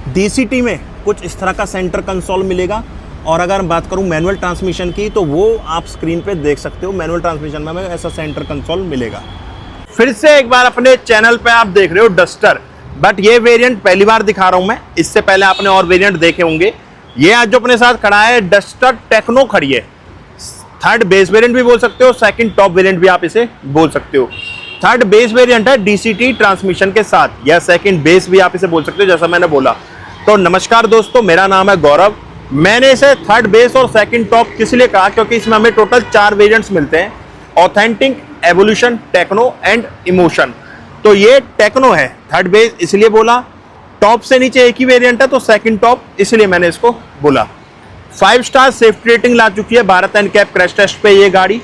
DCT में कुछ इस तरह का सेंटर कंसोल मिलेगा। और अगर बात करूं मैनुअल ट्रांसमिशन की तो वो आप स्क्रीन पे देख सकते हो, मैनुअल ट्रांसमिशन में हमें ऐसा सेंटर कंसोल मिलेगा। फिर से एक बार अपने चैनल पे आप देख रहे हो डस्टर, बट ये वेरिएंट पहली बार दिखा रहा हूं मैं, इससे पहले आपने और वेरिएंट देखे होंगे। ये आज जो अपने साथ खड़ा है डस्टर टेक्नो खड़ी है, थर्ड बेस वेरिएंट भी बोल सकते हो, सेकंड टॉप वेरिएंट भी आप इसे बोल सकते हो। थर्ड बेस वेरिएंट है DCT ट्रांसमिशन के साथ, या सेकंड बेस भी आप इसे बोल सकते हो जैसा मैंने बोला। तो नमस्कार दोस्तों, मेरा नाम है गौरव। मैंने इसे थर्ड बेस और सेकंड टॉप किस लिए कहा, क्योंकि इसमें हमें टोटल 4 वेरिएंट्स मिलते हैं, authentic, evolution, techno and emotion. तो ये टेक्नो है, थर्ड बेस इसलिए बोला। टॉप से नीचे एक ही वेरिएंट है तो सेकंड टॉप, इसलिए मैंने इसको बोला। 5 स्टार सेफ्टी रेटिंग ला चुकी है भारत NCAP क्रैश टेस्ट पे ये गाड़ी।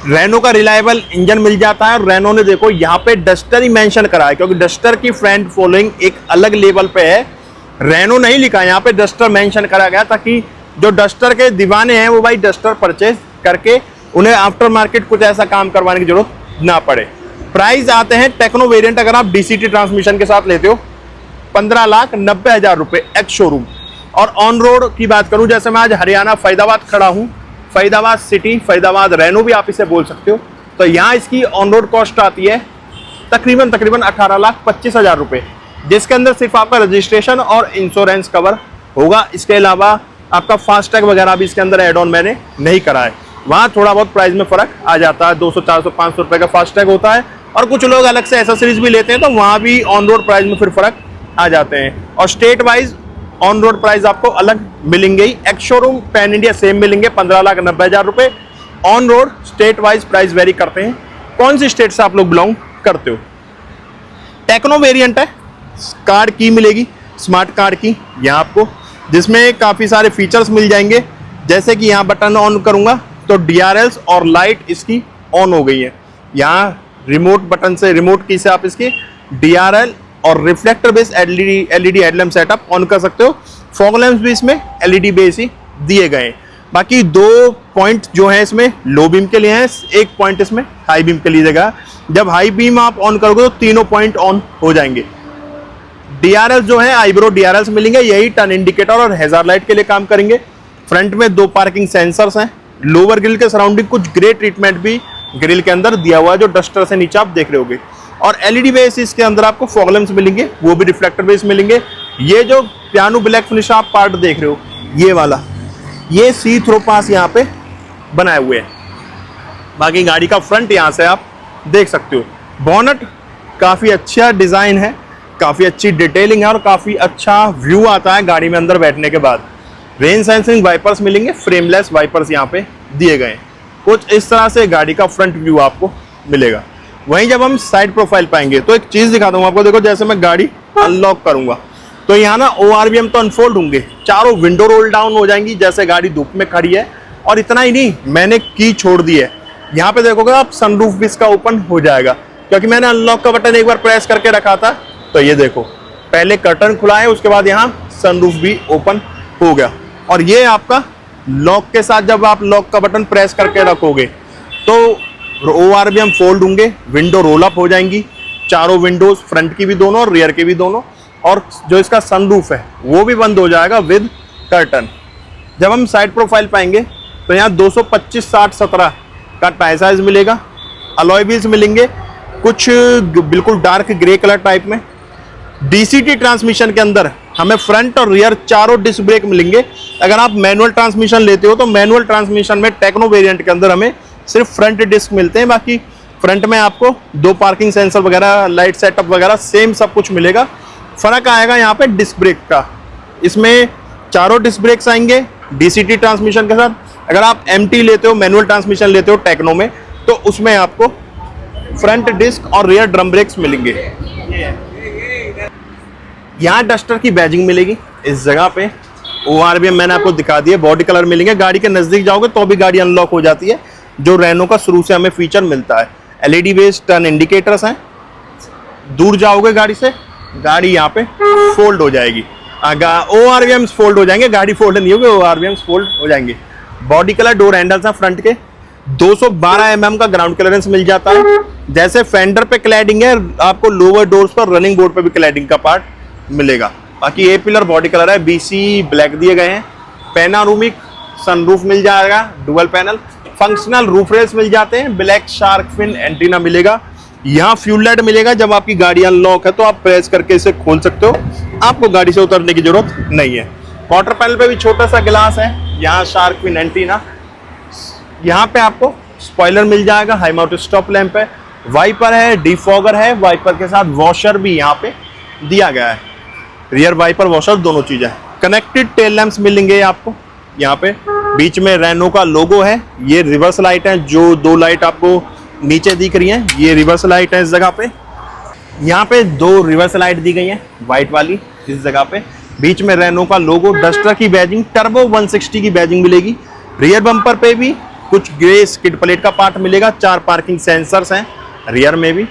रेनो का रिलायबल इंजन मिल जाता है, और रेनो ने देखो यहाँ पे डस्टर ही मेंशन करा है, क्योंकि डस्टर की फ्रेंड फॉलोइंग एक अलग लेवल पे है। रेनो नहीं लिखा, यहाँ पे डस्टर मेंशन करा गया, ताकि जो डस्टर के दीवाने हैं वो भाई डस्टर परचेज करके उन्हें आफ्टर मार्केट कुछ ऐसा काम करवाने की जरूरत ना पड़े। प्राइस आते हैं टेक्नो वेरिएंट अगर आप DCT ट्रांसमिशन के साथ लेते हो 15,90,000 रुपये एक्स शोरूम। और ऑन रोड की बात करूं, जैसे मैं आज हरियाणा फरीदाबाद खड़ा हूं, फरीदाबाद सिटी, फरीदाबाद रेनो भी आप इसे बोल सकते हो, तो यहाँ इसकी ऑन रोड कॉस्ट आती है तकरीबन 18,25,000 रुपये, जिसके अंदर सिर्फ आपका रजिस्ट्रेशन और इंश्योरेंस कवर होगा। इसके अलावा आपका फास्टैग वगैरह भी इसके अंदर एड ऑन मैंने नहीं करा है। वहाँ थोड़ा बहुत प्राइस में फ़र्क आ जाता है, 200, 400, 500 रुपये का फास्टैग होता है, और कुछ लोग अलग से एसेसरीज भी लेते हैं, तो वहाँ भी ऑन रोड प्राइस में फिर फ़र्क आ जाते हैं। और state wise on road price आपको अलग मिलेंगे ही। Ex showroom pan India same मिलेंगे 15,90,000 रुपये। On road state wise price vary करते हैं। कौन सी स्टेट से आप लोग बिलोंग करते हो। टेक्नो वेरिएंट है, कार्ड की मिलेगी, स्मार्ट कार्ड की यहाँ आपको, जिसमें काफ़ी सारे फीचर्स मिल जाएंगे। जैसे कि यहाँ बटन ऑन करूँगा तो DRLs और लाइट इसकी ऑन हो गई है। यहाँ रिमोट बटन से, रिमोट की से आप इसकी DRL और reflector base LED headlamp setup on कर सकते हो। फॉग लैम्प्स भी इसमें LED बेस ही दिए गए हैं। बाकी 2 पॉइंट जो है इसमें लो बीम के लिए हैं, 1 पॉइंट इसमें हाई बीम के लिए देगा। जब हाई बीम आप ऑन करोगे तो तीनों पॉइंट ऑन हो जाएंगे। DRL जो है आईब्रो DRLs मिलेंगे, यही टर्न इंडिकेटर और हैजार्ड लाइट के लिए काम करेंगे। फ्रंट में 2 पार्किंग सेंसर्स हैं। लोअर ग्रिल के सराउंडिंग कुछ ग्रे ट्रीटमेंट भी ग्रिल के अंदर दिया हुआ है, जो डस्टर से नीचे आप देख रहे होगे। और LED बेस इसके अंदर आपको फॉग लैम्प्स मिलेंगे, वो भी रिफ्लेक्टर बेस मिलेंगे। ये जो पियानो ब्लैक फिनिश आप पार्ट देख रहे हो, ये वाला, ये सी थ्रो पास यहाँ पे बनाए हुए हैं। बाकी गाड़ी का फ्रंट यहाँ से आप देख सकते हो। बॉनेट काफ़ी अच्छा डिज़ाइन है, काफ़ी अच्छी डिटेलिंग है, और काफ़ी अच्छा व्यू आता है गाड़ी में अंदर बैठने के बाद। रेन सेंसिंग वाइपर्स मिलेंगे, फ्रेमलेस वाइपर्स यहाँ पे दिए गए हैं। कुछ इस तरह से गाड़ी का फ्रंट व्यू आपको मिलेगा। वहीं जब हम साइड प्रोफाइल पाएंगे तो एक चीज़ दिखाता हूँ आपको। देखो, जैसे मैं गाड़ी अनलॉक करूँगा तो यहाँ ना ORVM तो अनफोल्ड होंगे, चारों विंडो रोल डाउन हो जाएंगी जैसे गाड़ी धूप में खड़ी है। और इतना ही नहीं, मैंने की छोड़ दी है। यहाँ पे देखोगे आप, सनरूफ भी इसका ओपन हो जाएगा, क्योंकि मैंने अनलॉक का बटन एक बार प्रेस करके रखा था। तो ये देखो, पहले कर्टन खुला है, उसके बाद यहाँ सनरूफ भी ओपन हो गया। और ये आपका लॉक के साथ जब आप लॉक का बटन प्रेस करके रखोगे तो ORVM फोल्ड होंगे, विंडो रोल अप हो जाएंगी, चारों विंडोज, फ्रंट की भी दोनों और रियर की भी दोनों। और जो इसका सनरूफ है वो भी बंद हो जाएगा विद कर्टन। जब हम साइड प्रोफाइल पाएंगे तो यहाँ 225, 60, 17 का टायर साइज मिलेगा। अलॉय व्हील्स मिलेंगे, कुछ बिल्कुल डार्क ग्रे कलर टाइप में। DCT ट्रांसमिशन के अंदर हमें फ्रंट और रियर चारों डिस्क ब्रेक मिलेंगे। अगर आप मैनुअल ट्रांसमिशन लेते हो तो मैनुअल ट्रांसमिशन में टेक्नो वेरिएंट के अंदर हमें सिर्फ फ्रंट डिस्क मिलते हैं। बाकी फ्रंट में आपको 2 पार्किंग सेंसर वगैरह, लाइट सेटअप वगैरह सेम सब कुछ मिलेगा। फ़र्क आएगा यहाँ पे डिस्क ब्रेक का, इसमें चारों डिस्क ब्रेक्स आएंगे DCT ट्रांसमिशन के साथ। अगर आप MT लेते हो, मैनुअल ट्रांसमिशन लेते हो टेक्नो में, तो उसमें आपको फ्रंट डिस्क और रियर ड्रम ब्रेक्स मिलेंगे। यहाँ डस्टर की बैजिंग मिलेगी इस जगह पे। ORVM मैंने आपको दिखा दिया, बॉडी कलर मिलेंगे। गाड़ी के नज़दीक जाओगे तो भी गाड़ी अनलॉक हो जाती है, जो रेनो का शुरू से हमें फीचर मिलता है। LED बेस्ड टर्न इंडिकेटर्स हैं। दूर जाओगे गाड़ी से, गाड़ी यहाँ पे फोल्ड हो जाएगी। ORVMs फोल्ड हो जाएंगे, गाड़ी फोल्ड नहीं होगी, ORVMs फोल्ड हो जाएंगे। बॉडी कलर डोर हैंडल्स हैं फ्रंट के। 212 mm का ग्राउंड क्लियरेंस मिल जाता है। जैसे फेंडर पे क्लैडिंग है, आपको लोअर डोर्स पर रनिंग बोर्ड पे भी क्लैडिंग का पार्ट मिलेगा। बाकी ए पिलर बॉडी कलर है, बीसी ब्लैक दिए गए हैं। पैनारोमिक सनरूफ मिल जाएगा, dual panel, functional roof rails मिल जाते हैं, ब्लैक शार्क फिन एंटीना मिलेगा। यहाँ फ्यूल लाइट मिलेगा, जब आपकी गाड़ी अनलॉक है तो आप प्रेस करके इसे खोल सकते हो, आपको गाड़ी से उतरने की जरूरत नहीं है। क्वार्टर पैनल पे भी छोटा सा ग्लास है, यहाँ शार्क फिन एंटीना। यहाँ पे आपको स्पॉइलर मिल जाएगा, हाई माउंटेड स्टॉप लैंप है, वाइपर है, डिफॉगर है, वाइपर के साथ वॉशर भी यहाँ पे दिया गया है, रियर वाइपर वॉशर दोनों चीजें। कनेक्टेड टेल लैंप्स मिलेंगे आपको यहाँ पे। बीच में रेनो का लोगो है, ये रिवर्स लाइट है, जो 2 लाइट आपको नीचे दिख रही हैं ये रिवर्स लाइट है इस जगह पे। यहाँ पे 2 रिवर्स लाइट दी गई हैं व्हाइट वाली इस जगह पे। बीच में रेनो का लोगो, डस्टर की बैजिंग, टर्बो 160 की बैजिंग मिलेगी। रियर बम्पर पे भी कुछ ग्रे स्किड प्लेट का पार्ट मिलेगा, 4 पार्किंग सेंसर्स हैं रियर में भी,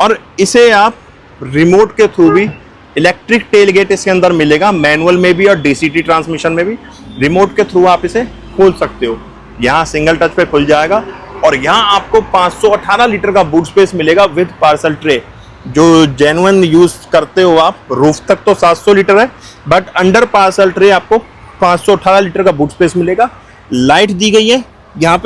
और इसे आप रिमोट के थ्रू भी, इलेक्ट्रिक टेल गेट इसके अंदर मिलेगा, मैनुअल में भी और डीसीटी ट्रांसमिशन में भी रिमोट के थ्रू आप इसे खोल सकते हो। यहाँ सिंगल टच पे खुल जाएगा और यहाँ आपको 518 लीटर का बूट स्पेस मिलेगा विद पार्सल ट्रे। जो जेन्युइन यूज करते हो आप, रूफ तक तो 700 लीटर है, बट अंडर पार्सल ट्रे आपको 518 लीटर का बूट स्पेस मिलेगा। लाइट दी गई है यहाँ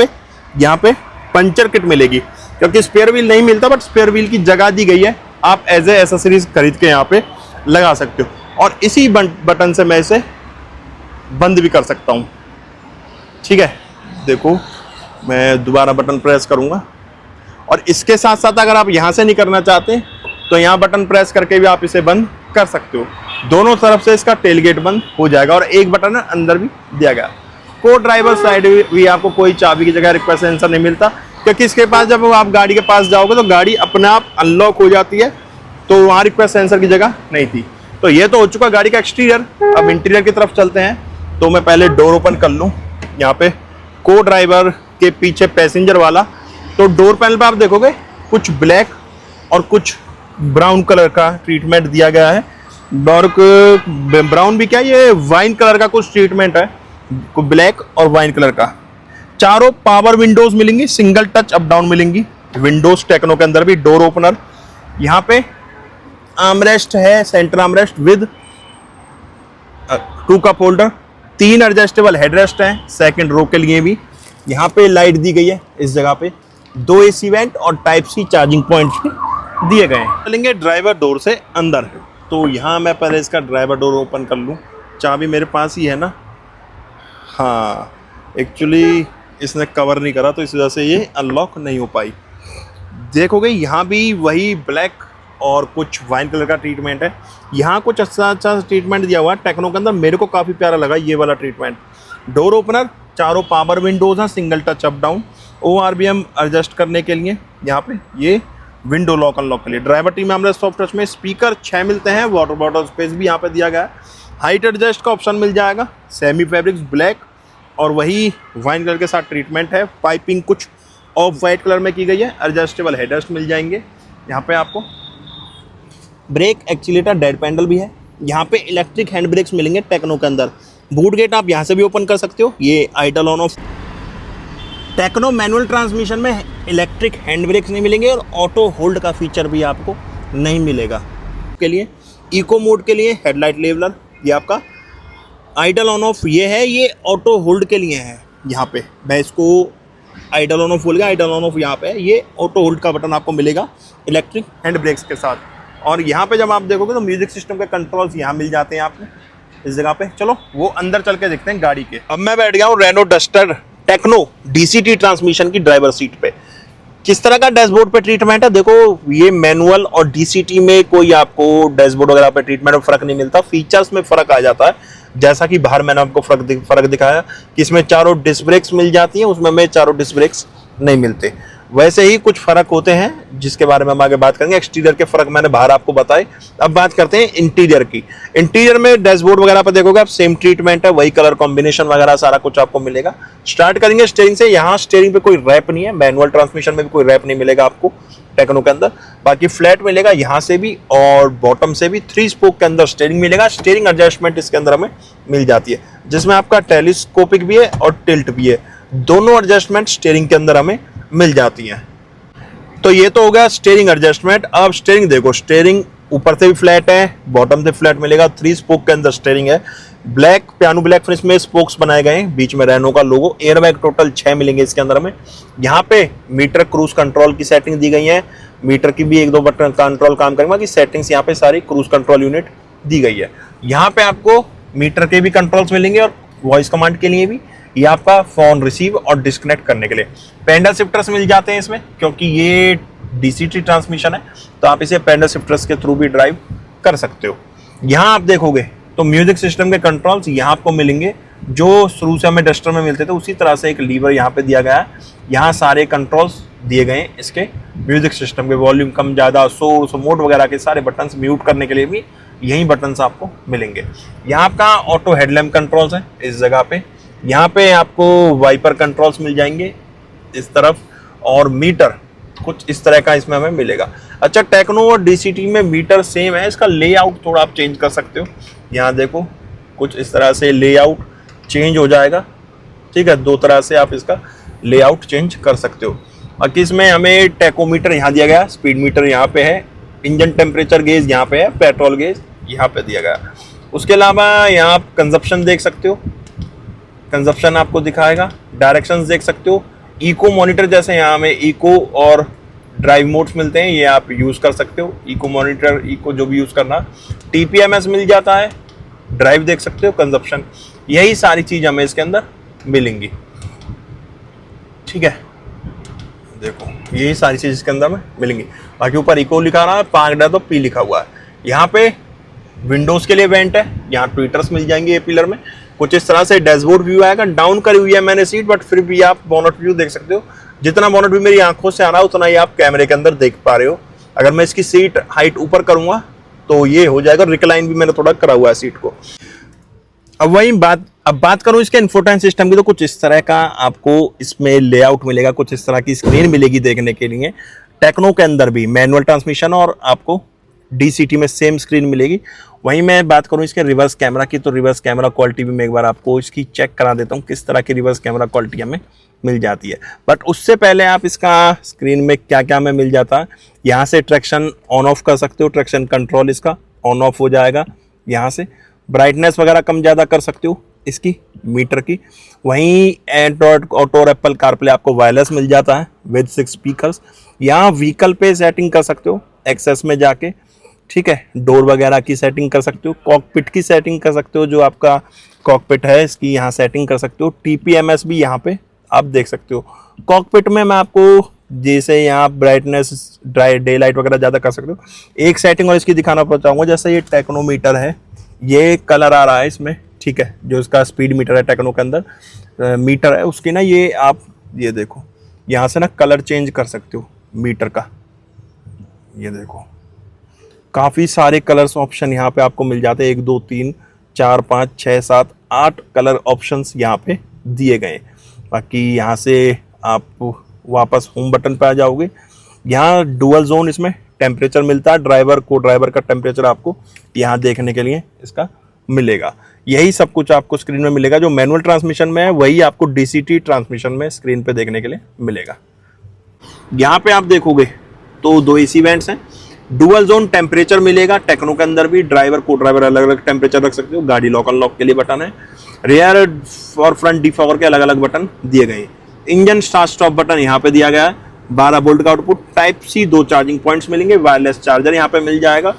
पे पंचर किट मिलेगी, क्योंकि स्पेयर व्हील नहीं मिलता, बट स्पेयर व्हील की जगह दी गई है, आप एज ए एसेसरीज खरीद के यहाँ पे लगा सकते हो। और इसी बटन से मैं इसे बंद भी कर सकता हूँ, ठीक है। देखो मैं दोबारा बटन प्रेस करूँगा, और इसके साथ साथ अगर आप यहाँ से नहीं करना चाहते तो यहाँ बटन प्रेस करके भी आप इसे बंद कर सकते हो। दोनों तरफ से इसका टेल गेट बंद हो जाएगा, और एक बटन अंदर भी दिया गया। को ड्राइवर साइड भी आपको कोई चाबी की जगह रिक्वेस्ट सेंसर नहीं मिलता, क्योंकि इसके पास जब आप गाड़ी के पास जाओगे तो गाड़ी अपने आप अनलॉक हो जाती है, तो वहाँ रिक्वेस्ट सेंसर की जगह नहीं थी। तो ये तो हो चुका गाड़ी का एक्सटीरियर। अब इंटीरियर की तरफ चलते हैं, तो मैं पहले डोर ओपन कर लूँ। यहाँ पे को ड्राइवर के पीछे पैसेंजर वाला, तो डोर पैनल पर आप देखोगे कुछ ब्लैक और कुछ ब्राउन कलर का ट्रीटमेंट दिया गया है। डार्क ब्राउन भी क्या, ये वाइन कलर का कुछ ट्रीटमेंट है, ब्लैक और वाइन कलर का। चारों पावर विंडोज मिलेंगी, सिंगल टच अप डाउन मिलेंगी विंडोज टेक्नो के अंदर भी। डोर ओपनर, यहाँ पे आर्मरेस्ट है, centre armrest with 2 cup holder, 3 adjustable headrest है सेकंड रो के लिए भी। यहाँ पे लाइट दी गई है इस जगह पे, 2 एसी वेंट और टाइप सी चार्जिंग पॉइंट दिए गए हैं। चलेंगे ड्राइवर डोर से अंदर, तो यहाँ मैं पहले इसका ड्राइवर डोर ओपन कर लूँ। चाबी मेरे पास ही है ना, हाँ एक्चुअली इसने कवर नहीं करा तो इस वजह से ये अनलॉक नहीं हो पाई। देखोगे यहाँ भी वही ब्लैक और कुछ वाइन कलर का ट्रीटमेंट है। यहाँ कुछ अच्छा ट्रीटमेंट दिया हुआ है टेक्नो के अंदर, मेरे को काफ़ी प्यारा लगा ये वाला ट्रीटमेंट। डोर ओपनर, चारों पावर विंडोज हैं, single touch up down, ORBM adjust करने के लिए। यहाँ पे ये विंडो लॉक अनलॉक के लिए। ड्राइवर टीम में सॉफ्ट टच में स्पीकर 6 मिलते हैं, वाटर बॉटल स्पेस भी यहाँ पे दिया गया है। हाइट एडजस्ट का ऑप्शन मिल जाएगा, सेमी फैब्रिक्स ब्लैक और वही वाइन कलर के साथ ट्रीटमेंट है। पाइपिंग कुछ ऑफ वाइट कलर में की गई है। एडजस्टेबल हेडरेस्ट मिल जाएंगे यहाँ पे आपको। ब्रेक एक्सीलेटर डेड पैडल भी है। यहाँ पे इलेक्ट्रिक हैंड ब्रेक्स मिलेंगे टेक्नो के अंदर। बूट गेट आप यहाँ से भी ओपन कर सकते हो, ये idle on off. Techno manual transmission में इलेक्ट्रिक हैंड ब्रेक्स नहीं मिलेंगे और ऑटो होल्ड का फीचर भी आपको नहीं मिलेगा। के लिए इको मोड के लिए हेडलाइट लेवलर, ये आपका आइडल ऑन ऑफ ये है, ये ऑटो होल्ड के लिए है। यहाँ पे मैं इसको आइडल ऑन ऑफ बोल गया, आइडल ऑन ऑफ यहाँ पे है, ये ऑटो होल्ड का बटन आपको मिलेगा इलेक्ट्रिक हैंड ब्रेक्स के साथ। और यहाँ पे जब आप देखोगे तो म्यूजिक सिस्टम के कंट्रोल्स यहाँ मिल जाते हैं आपको इस जगह पे। चलो वो अंदर चल के देखते हैं गाड़ी के। अब मैं बैठ गया हूँ Renault Duster techno DCT transmission की ड्राइवर सीट पे। किस तरह का डैशबोर्ड पे ट्रीटमेंट है देखो, ये मैनुअल और DCT में कोई आपको डैशबोर्ड वगैरह पे ट्रीटमेंट में फर्क नहीं मिलता, फीचर्स में फर्क आ जाता है। जैसा कि बाहर मैंने आपको फर्क दिखाया कि इसमें चारों डिस्क ब्रेक्स मिल जाती हैं, उसमें में चारों डिस्क ब्रेक्स नहीं मिलते। वैसे ही कुछ फर्क होते हैं जिसके बारे में हम आगे बात करेंगे। एक्सटीरियर के फर्क मैंने बाहर आपको बताए। अब बात करते हैं इंटीरियर की। इंटीरियर में डैशबोर्ड वगैरह पर देखोगे आप सेम ट्रीटमेंट है, वही कलर कॉम्बिनेशन वगैरह सारा कुछ आपको मिलेगा। स्टार्ट करेंगे स्टीयरिंग से। यहाँ स्टीयरिंग पे कोई रैप नहीं है, मैनुअल ट्रांसमिशन में भी कोई रैप नहीं मिलेगा आपको टेक्नो के अंदर। बाकी फ्लैट मिलेगा यहाँ से भी और बॉटम से भी। 3 स्पोक के अंदर स्टीयरिंग मिलेगा। स्टीयरिंग एडजस्टमेंट इसके अंदर हमें मिल जाती है, जिसमें आपका टेलीस्कोपिक भी है और टिल्ट भी है। दोनों एडजस्टमेंट स्टीयरिंग के अंदर हमें मिल जाती हैं। तो ये तो हो गया स्टीयरिंग एडजस्टमेंट। अब स्टीयरिंग देखो, स्टीयरिंग ऊपर से भी फ्लैट है, बॉटम से फ्लैट मिलेगा। 3 स्पोक के अंदर स्टीयरिंग है। ब्लैक पियानो ब्लैक फिनिश में स्पोक्स बनाए गए हैं, बीच में रेनो का लोगो। एयरबैग टोटल 6 मिलेंगे इसके अंदर में। यहाँ पे मीटर क्रूज कंट्रोल की सेटिंग दी गई है। मीटर की भी 1-2 बटन कंट्रोल काम करेंगे, बाकी सेटिंग्स यहाँ पे सारी क्रूज कंट्रोल यूनिट दी गई है। यहाँ पे आपको मीटर के भी कंट्रोल्स मिलेंगे और वॉइस कमांड के लिए भी, ये आपका फोन रिसीव और डिस्कनेक्ट करने के लिए। पैडल शिफ्टर्स मिल जाते हैं इसमें, क्योंकि ये डीसीटी ट्रांसमिशन है तो आप इसे पैडल शिफ्टर्स के थ्रू भी ड्राइव कर सकते हो। यहाँ आप देखोगे तो म्यूजिक सिस्टम के कंट्रोल्स यहाँ आपको मिलेंगे, जो शुरू से हमें डस्टर में मिलते थे उसी तरह से एक लीवर यहाँ पे दिया गया है। यहाँ सारे कंट्रोल्स दिए गए हैं इसके म्यूजिक सिस्टम के, वॉल्यूम कम ज़्यादा, सोर्स मोड वगैरह के सारे बटन्स, म्यूट करने के लिए भी यही बटन्स आपको मिलेंगे। यहाँ आपका ऑटो हेडलैम्प कंट्रोल्स है इस जगह पे। यहाँ पे आपको वाइपर कंट्रोल्स मिल जाएंगे इस तरफ, और मीटर कुछ इस तरह का इसमें हमें मिलेगा। अच्छा, टेक्नो और डीसीटी में मीटर सेम है, इसका लेआउट थोड़ा आप चेंज कर सकते हो। यहाँ देखो कुछ इस तरह से लेआउट चेंज हो जाएगा, ठीक है। 2 तरह से आप इसका लेआउट चेंज कर सकते हो। बाकी इसमें हमें टेकोमीटर यहाँ दिया गया, स्पीड मीटर यहाँ पे है, इंजन टेम्परेचर गेज यहाँ पे है, पेट्रोल गेज यहाँ पे दिया गया। उसके अलावा यहाँ आप कंजप्शन देख सकते हो, कंजप्शन आपको दिखाएगा। डायरेक्शंस देख सकते हो। इको मॉनिटर, जैसे यहाँ में इको और ड्राइव मोड्स मिलते हैं, ये आप यूज़ कर सकते हो। इको मॉनिटर, इको जो भी यूज़ करना। टीपीएमएस मिल जाता है, ड्राइव देख सकते हो, कंजप्शन, यही सारी चीज़ हमें इसके अंदर मिलेंगी, ठीक है। देखो यही सारी चीज़ इसके अंदर में मिलेंगी। बाकी ऊपर इको लिखा रहा है, पार्कड है तो पी लिखा हुआ है। यहाँ पे विंडोज़ के लिए वेंट है, यहाँ ट्विटर्स मिल जाएंगे ये पिलर में। कुछ इस तरह से डैशबोर्ड व्यू आएगा। डाउन करी हुई है मैंने सीट, बट फिर भी आप बोनट व्यू देख सकते हो। जितना बोनट व्यू मेरी आंखों से आ रहा है उतना ही आप कैमरे के अंदर देख पा रहे हो। अगर मैं इसकी सीट हाइट ऊपर करूंगा तो ये हो जाएगा। रिक्लाइन भी मैंने थोड़ा करा हुआ है सीट को। अब बात करूं इसके इंफोटेनमेंट सिस्टम की, तो कुछ इस तरह का आपको इसमें लेआउट मिलेगा, कुछ इस तरह की स्क्रीन मिलेगी देखने के लिए। टेक्नो के अंदर भी मैनुअल ट्रांसमिशन और आपको डीसीटी में सेम स्क्रीन मिलेगी। वहीं मैं बात करूं इसके रिवर्स कैमरा की, तो रिवर्स कैमरा क्वालिटी भी मैं एक बार आपको इसकी चेक करा देता हूं, किस तरह की रिवर्स कैमरा क्वालिटी हमें मिल जाती है। बट उससे पहले आप इसका स्क्रीन में क्या क्या हमें मिल जाता है, यहाँ से ट्रैक्शन ऑन ऑफ कर सकते हो, ट्रैक्शन कंट्रोल इसका ऑन ऑफ हो जाएगा। यहाँ से ब्राइटनेस वगैरह कम ज़्यादा कर सकते हो इसकी मीटर की। वहीं एंड्रॉयड ऑटो और एप्पल कारप्ले आपको वायरलेस मिल जाता है विद 6 स्पीकर्स। यहाँ व्हीकल पे सेटिंग कर सकते हो एक्सेस में जाके, ठीक है। डोर वगैरह की सेटिंग कर सकते हो, कॉकपिट की सेटिंग कर सकते हो, जो आपका कॉकपिट है इसकी यहाँ सेटिंग कर सकते हो। टीपीएमएस भी यहाँ पे आप देख सकते हो। कॉकपिट में मैं आपको जैसे यहाँ ब्राइटनेस, डे लाइट वगैरह ज़्यादा कर सकते हो। एक सेटिंग और इसकी दिखाना चाहूँगा, जैसे ये टेक्नोमीटर है, ये कलर आ रहा है इसमें, ठीक है। जो इसका स्पीड मीटर है टेक्नो के अंदर मीटर है उसकी ना, ये आप ये देखो यहाँ से ना कलर चेंज कर सकते हो मीटर का। ये देखो काफ़ी सारे कलर्स ऑप्शन यहाँ पे आपको मिल जाते हैं। 1 2 3 4 5 6 7 8 कलर ऑप्शंस यहाँ पे दिए गए। बाकी यहाँ से आप वापस होम बटन पे आ जाओगे। यहाँ डुअल जोन इसमें टेम्परेचर मिलता है, ड्राइवर का टेम्परेचर आपको यहाँ देखने के लिए इसका मिलेगा। यही सब कुछ आपको स्क्रीन में मिलेगा। जो मैनुअल ट्रांसमिशन में है वही आपको डीसीटी ट्रांसमिशन में स्क्रीन पे देखने के लिए मिलेगा। यहाँ पे आप देखोगे तो 2 एसी वेंट्स हैं। डुअल जोन टेम्परेचर मिलेगा टेक्नो के अंदर भी। को ड्राइवर अलग अलग टेम्परेचर रख सकते हो। गाड़ी लॉक अनलॉक के लिए बटन है। रियर और फ्रंट डिफॉगर के अलग अलग बटन दिए गए हैं। इंजन स्टार्ट स्टॉप बटन यहाँ पे दिया गया है। 12 वोल्ट का output, type C 2 charging points मिलेंगे। वायरलेस चार्जर यहाँ पे मिल जाएगा।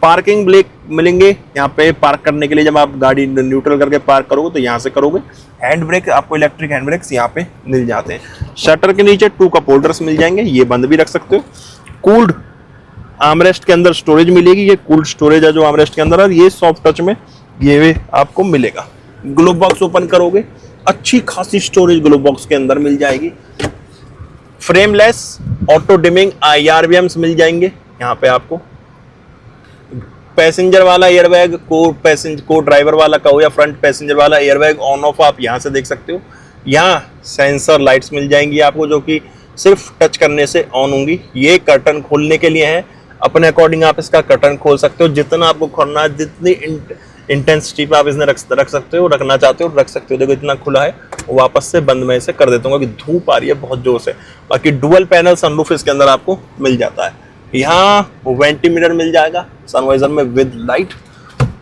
पार्किंग ब्रेक मिलेंगे यहाँ पे पार्क करने के लिए। जब आप गाड़ी न्यूट्रल करके पार्क करोगे तो यहाँ से करोगे। हैंड ब्रेक आपको इलेक्ट्रिक हैंड ब्रेक्स यहाँ पे मिल जाते हैं। शटर के नीचे 2 कप होल्डर्स मिल जाएंगे, ये बंद भी रख सकते हो। कूल्ड आर्मरेस्ट के अंदर स्टोरेज मिलेगी। ये कूल्ड स्टोरेज है जो आर्मरेस्ट के अंदर, और ये सॉफ्ट टच में ये आपको मिलेगा। ग्लोव बॉक्स ओपन करोगे, अच्छी खासी स्टोरेज ग्लोव बॉक्स के अंदर मिल जाएगी। फ्रेमलेस ऑटो डिमिंग IRVMs मिल जाएंगे यहाँ पे आपको। पैसेंजर वाला एयरबैग को ड्राइवर वाला का हो या फ्रंट पैसेंजर वाला एयरबैग ऑन ऑफ आप यहाँ से देख सकते हो। यहाँ सेंसर लाइट्स मिल जाएंगी आपको, जो कि सिर्फ टच करने से ऑन होंगी। ये कर्टन खोलने के लिए है, अपने अकॉर्डिंग आप इसका कर्टन खोल सकते हो। जितना आपको खोलना है, जितनी इंटेंसिटी पे आप इसने रख सकते हो, रखना चाहते हो रख सकते हो। देखो इतना खुला है, वापस से बंद में इसे कर देता हूँ कि धूप आ रही है बहुत जोर से। बाकी डुअल पैनल सनरूफ इसके अंदर आपको मिल जाता है। यहाँ वेंटी मिरर मिल जाएगा सनवाइजर में विद लाइट,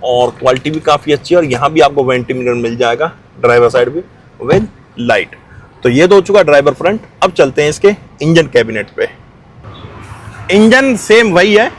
और क्वालिटी भी काफ़ी अच्छी है। और यहाँ भी आपको वेंटी मिरर मिल जाएगा ड्राइवर साइड भी विद लाइट। तो ये तो हो चुका ड्राइवर फ्रंट। अब चलते हैं इसके इंजन कैबिनेट पे। इंजन सेम वही है,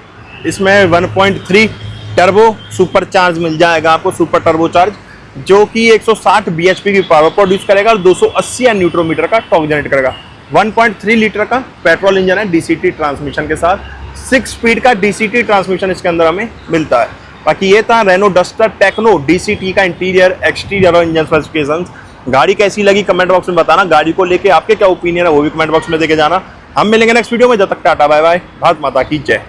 इसमें 1.3 टर्बो सुपर चार्ज मिल जाएगा आपको, सुपर टर्बो चार्ज, जो कि 160 bhp की पावर प्रोड्यूस करेगा और 280 न्यूटन मीटर का टॉर्क जनरेट करेगा। 1.3 लीटर का पेट्रोल इंजन है डीसीटी ट्रांसमिशन के साथ, 6 स्पीड का डीसीटी ट्रांसमिशन इसके अंदर हमें मिलता है। बाकी ये था रेनो डस्टर टेक्नो डीसीटी का इंटीरियर, एक्सटीरियर और इंजन स्पेसिफिकेशंस। गाड़ी कैसी लगी कमेंट बॉक्स में बताना। गाड़ी को लेके आपके क्या ओपिनियन है वो भी कमेंट बॉक्स में देके जाना। हम मिलेंगे नेक्स्ट वीडियो में, जब तक टाटा बाय बाय, भारत माता की जय।